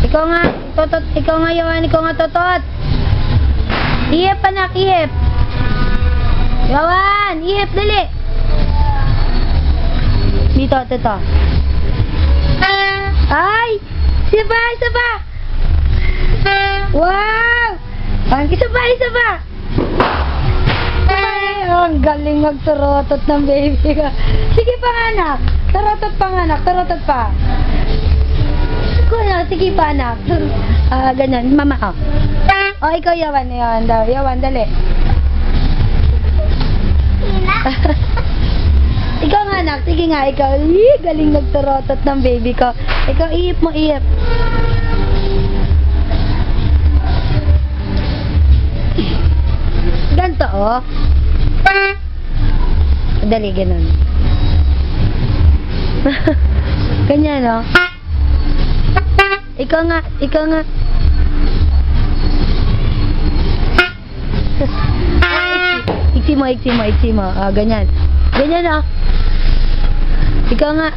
Ikaw nga, totot. Ikaw nga, Yawan. Ikaw nga, totot. Ihip, anak, ihip. Yawan, ihip, dali. Dito, ito. Ay! Isa pa! Wow! Isa pa! Ay, ang galing magturotot ng baby ka. Sige pa nga, anak. Turotot pa. Sige pa, anak. Ganyan. Mama, oh. Oh, ikaw, Yawan daw. Yawan, dali. Ikaw nga, anak. Sige nga, ikaw. Galing nagturotot ng baby ko. Ikaw, ihip mo, ihip. Ganto, oh. Dali, ganun. Ganyan, oh. Ikaw nga. Iksi mo. Ganyan. Ganyan, oh. Ikaw nga.